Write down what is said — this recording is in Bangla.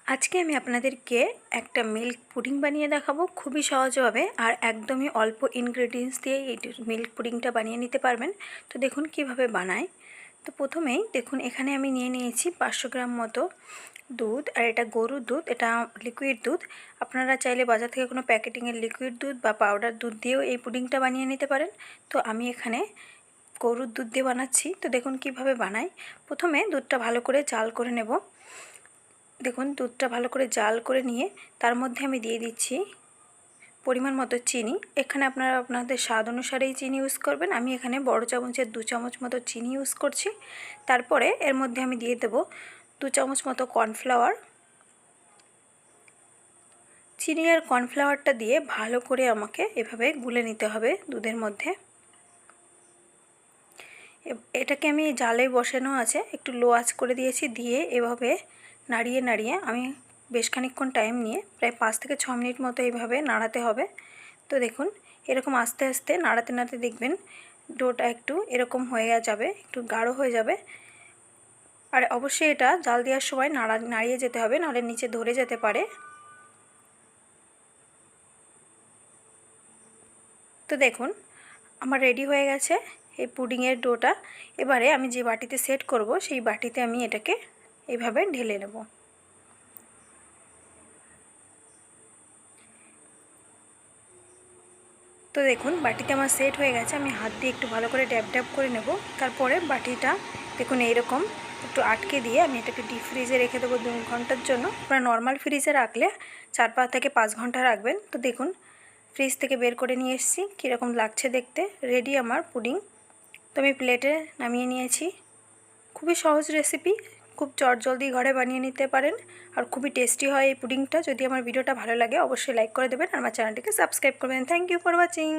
আজকে আমি আপনাদেরকে একটা মিল্ক পুডিং বানিয়ে দেখাবো খুবই সহজভাবে আর একদমই অল্প ইনগ্রেডিয়েন্টস দিয়ে এই মিল্ক পুডিংটা বানিয়ে নিতে পারবেন। তো দেখুন কিভাবে বানায়। তো প্রথমেই দেখুন এখানে আমি নিয়ে নিয়েছি 500 গ্রাম মতো দুধ, আর এটা গরুর দুধ, এটা লিকুইড দুধ। আপনারা চাইলে বাজার থেকে কোনো প্যাকেটিংয়ের লিকুইড দুধ বা পাউডার দুধ দিয়েও এই পুডিংটা বানিয়ে নিতে পারেন। তো আমি এখানে গরুর দুধ দিয়ে বানাচ্ছি। তো দেখুন কিভাবে বানাই। প্রথমে দুধটা ভালো করে জাল করে নেব। দেখুন দুধটা ভালো করে জাল করে নিয়ে তার মধ্যে আমি দিয়ে দিচ্ছি পরিমাণ মতো চিনি। এখানে আপনারা আপনাদের স্বাদ অনুসারেই চিনি ইউজ করবেন। আমি এখানে বড় চামচের 2 চামচ মতো চিনি ইউজ করছি। তারপরে এর মধ্যে আমি দিয়ে দেব 2 চামচ মতো কর্নফ্লাওয়ার। চিনি আর কর্নফ্লাওয়ারটা দিয়ে ভালো করে আমাকে এভাবে গুলে নিতে হবে দুধের মধ্যে। এটাকে আমি জালে বসানো আছে, একটু লো আঁচ করে দিয়েছি, দিয়ে এভাবে নাড়িয়ে নাড়িয়ে আমি বেশ খানিকক্ষণ টাইম নিয়ে প্রায় 5 থেকে 6 মিনিট মতো এইভাবে নাড়াতে হবে। তো দেখুন এরকম আস্তে আস্তে নাড়াতে নাড়াতে দেখবেন ডোটা একটু এরকম হয়ে যাবে, একটু গাঢ় হয়ে যাবে। আর অবশ্যই এটা জাল দেওয়ার সময় নাড়িয়ে যেতে হবে, নাহলে নিচে ধরে যেতে পারে। তো দেখুন আমার রেডি হয়ে গেছে এই পুডিংয়ের ডোটা। এবারে আমি যে বাটিতে সেট করব সেই বাটিতে আমি এটাকে এইভাবে ঢেলে নেব। তো দেখুন বাটিতে আমার সেট হয়ে গেছে। আমি হাত দিয়ে একটু ভালো করে ড্যাব ড্যাব করে নেব। তারপরে বাটিটা দেখুন এইরকম একটু আটকে দিয়ে আমি এটাকে ডিপ ফ্রিজে রেখে দেবো 2 ঘন্টার জন্য। আপনারা নর্মাল ফ্রিজে রাখলে 4 থেকে 5 ঘন্টা রাখবেন। তো দেখুন ফ্রিজ থেকে বের করে নিয়ে এসেছি, কীরকম লাগছে দেখতে। রেডি আমার পুডিং। তো আমি প্লেটে নামিয়ে নিয়েছি। খুবই সহজ রেসিপি, খুব চটজলদি ঘরে বানিয়ে নিতে পারেন আর খুবই টেস্টি হয় এই পুডিংটা। যদি আমার ভিডিওটা ভালো লাগে অবশ্যই লাইক করে দেবেন আর আমার চ্যানেলটিকে সাবস্ক্রাইব করবেন। Thank you for watching.